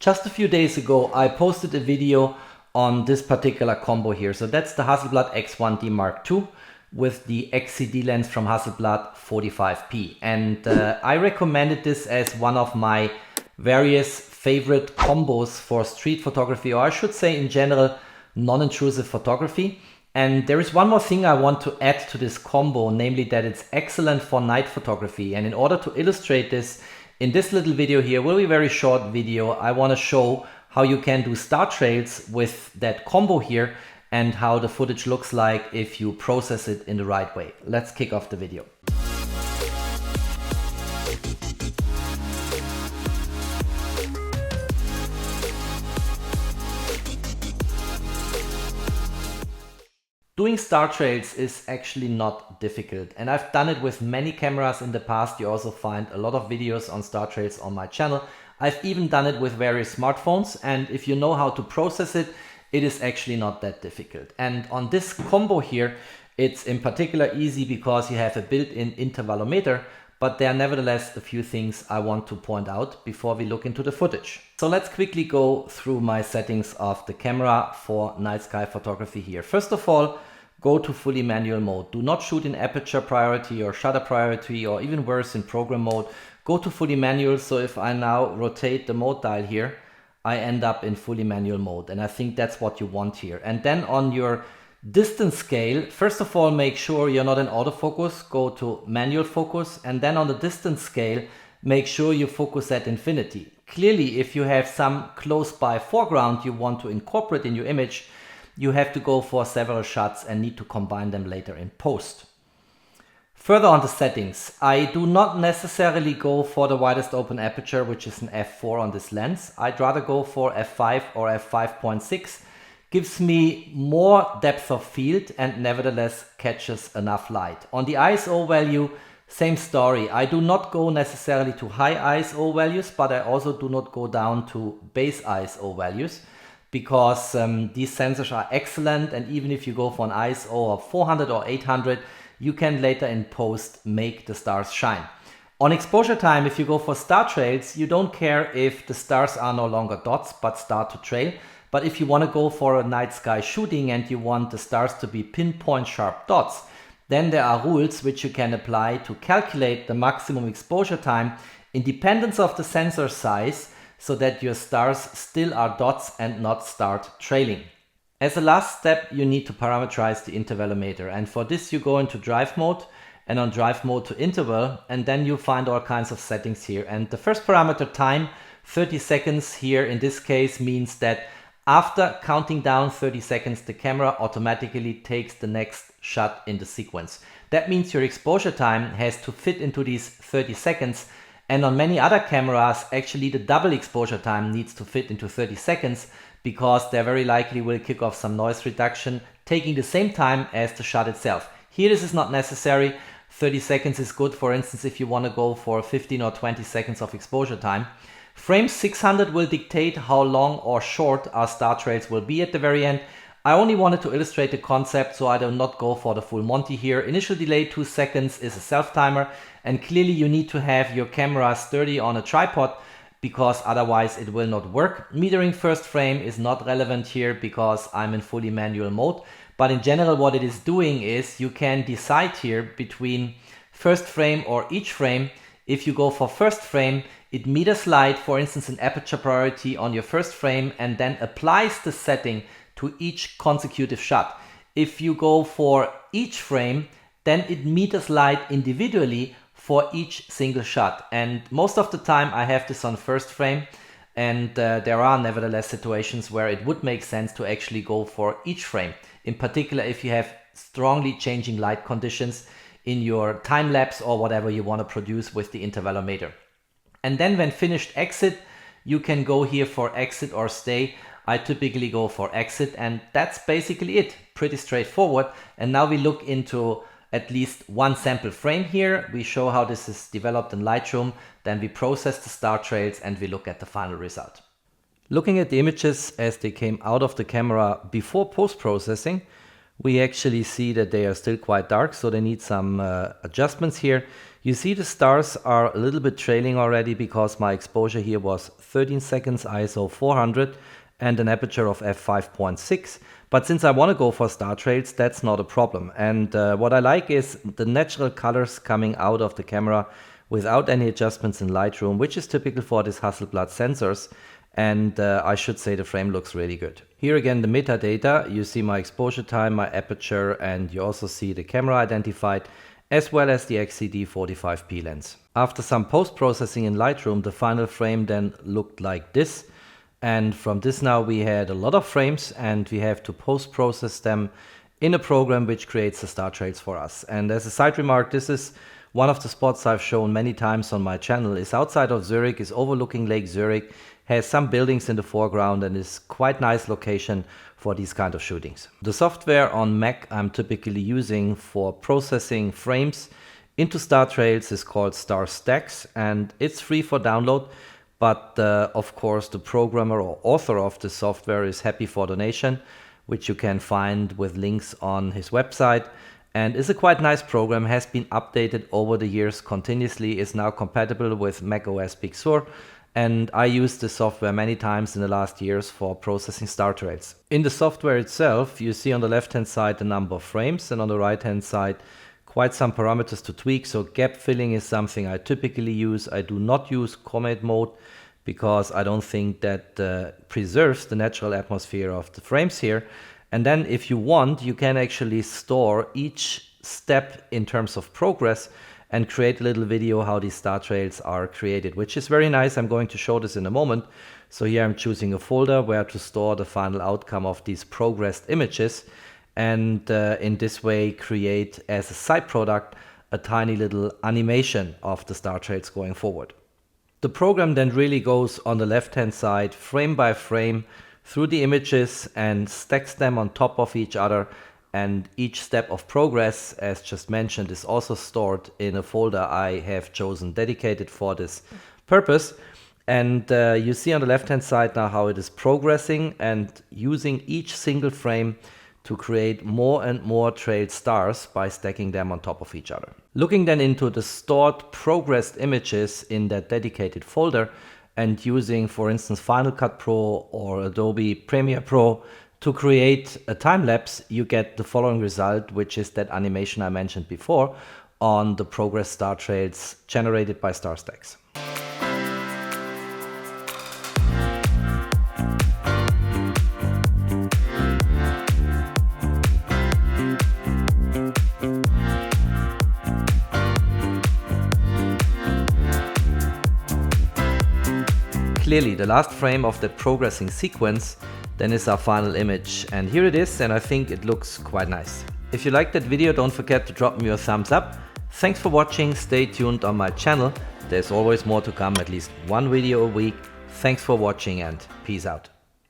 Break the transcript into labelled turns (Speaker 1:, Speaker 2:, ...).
Speaker 1: Just a few days ago, I posted a video on this particular combo here. So that's the Hasselblad X1D Mark II with the XCD lens from Hasselblad 45p. And I recommended this as one of my various favorite combos for street photography, or I should say in general, non-intrusive photography. And there is one more thing I want to add to this combo, namely that it's excellent for night photography. And in order to illustrate this, in this little video here, will be a very short video, I want to show how you can do star trails with that combo here and how the footage looks like if you process it in the right way. Let's kick off the video. Doing star trails is actually not difficult, and I've done it with many cameras in the past. You also find a lot of videos on star trails on my channel. I've even done it with various smartphones, and if you know how to process it, it is actually not that difficult. And on this combo here, it's in particular easy because you have a built-in intervalometer, but there are nevertheless a few things I want to point out before we look into the footage. So let's quickly go through my settings of the camera for night sky photography here. First of all, go to fully manual mode. Do not shoot in aperture priority or shutter priority, or even worse in program mode. Go to fully manual, so if I now rotate the mode dial here, I end up in fully manual mode, and I think that's what you want here. And then on your distance scale, first of all, make sure you're not in autofocus, go to manual focus, and then on the distance scale, make sure you focus at infinity. Clearly, if you have some close by foreground you want to incorporate in your image, you have to go for several shots and need to combine them later in post. Further on the settings, I do not necessarily go for the widest open aperture, which is an f4 on this lens. I'd rather go for f5 or f5.6. Gives me more depth of field and nevertheless catches enough light. On the ISO value, same story. I do not go necessarily to high ISO values, but I also do not go down to base ISO values, because these sensors are excellent, and even if you go for an ISO of 400 or 800, you can later in post make the stars shine. On exposure time, if you go for star trails, you don't care if the stars are no longer dots but start to trail. But if you want to go for a night sky shooting and you want the stars to be pinpoint sharp dots, then there are rules which you can apply to calculate the maximum exposure time independent of the sensor size, so that your stars still are dots and not start trailing. As a last step, you need to parameterize the intervalometer, and for this you go into drive mode, and on drive mode to interval, and then you find all kinds of settings here. And the first parameter, time, 30 seconds here in this case means that after counting down 30 seconds, the camera automatically takes the next shot in the sequence. That means your exposure time has to fit into these 30 seconds. And on many other cameras, actually the double exposure time needs to fit into 30 seconds because they very likely will kick off some noise reduction, taking the same time as the shot itself. Here this is not necessary. 30 seconds is good, for instance, if you want to go for 15 or 20 seconds of exposure time. Frame 600 will dictate how long or short our star trails will be at the very end. I only wanted to illustrate the concept, so I do not go for the full Monty here. Initial delay 2 seconds is a self-timer, and clearly you need to have your camera sturdy on a tripod because otherwise it will not work. Metering first frame is not relevant here because I'm in fully manual mode, but in general what it is doing is you can decide here between first frame or each frame. If you go for first frame, it meters light, for instance, an aperture priority on your first frame, and then applies the setting to each consecutive shot. If you go for each frame, then it meters light individually for each single shot. And most of the time I have this on first frame, and there are nevertheless situations where it would make sense to actually go for each frame. In particular, if you have strongly changing light conditions in your time lapse or whatever you want to produce with the intervalometer. And then when finished exit, you can go here for exit or stay. I typically go for exit, and that's basically it. Pretty straightforward. And now we look into at least one sample frame here. We show how this is developed in Lightroom, then we process the star trails and we look at the final result. Looking at the images as they came out of the camera before post-processing, we actually see that they are still quite dark, so they need some adjustments here. You see the stars are a little bit trailing already because my exposure here was 13 seconds ISO 400 and an aperture of f5.6. But since I want to go for star trails, that's not a problem. And what I like is the natural colors coming out of the camera without any adjustments in Lightroom, which is typical for these Hasselblad sensors. And I should say the frame looks really good. Here again the metadata, you see my exposure time, my aperture, and you also see the camera identified, as well as the XCD 45p lens. After some post-processing in Lightroom, the final frame then looked like this. And from this now we had a lot of frames and we have to post-process them in a program which creates the star trails for us. And as a side remark, this is one of the spots I've shown many times on my channel. Is outside of Zurich, is overlooking Lake Zurich, has some buildings in the foreground and is quite nice location for these kind of shootings. The software on Mac I'm typically using for processing frames into star trails is called Star Stacks, and it's free for download. But of course the programmer or author of the software is happy for donation, which you can find with links on his website, and is a quite nice program, has been updated over the years continuously, is now compatible with macOS Big Sur, and I used the software many times in the last years for processing star trails. In the software itself, you see on the left hand side the number of frames, and on the right hand side quite some parameters to tweak. So gap filling is something I typically use. I do not use comet mode because I don't think that preserves the natural atmosphere of the frames here. And then if you want, you can actually store each step in terms of progress and create a little video how these star trails are created, which is very nice. I'm going to show this in a moment. So here I'm choosing a folder where to store the final outcome of these progressed images, and in this way create as a side product a tiny little animation of the star trails going forward. The program then really goes on the left hand side frame by frame through the images and stacks them on top of each other, and each step of progress, as just mentioned, is also stored in a folder I have chosen dedicated for this purpose. And you see on the left hand side now how it is progressing and using each single frame to create more and more trail stars by stacking them on top of each other. Looking then into the stored progressed images in that dedicated folder and using, for instance, Final Cut Pro or Adobe Premiere Pro to create a time lapse, you get the following result, which is that animation I mentioned before on the progress star trails generated by Star Stacks. Clearly, the last frame of that progressing sequence then is our final image, and here it is, and I think it looks quite nice. If you liked that video, don't forget to drop me a thumbs up. Thanks for watching, stay tuned on my channel, there's always more to come, at least one video a week. Thanks for watching and peace out.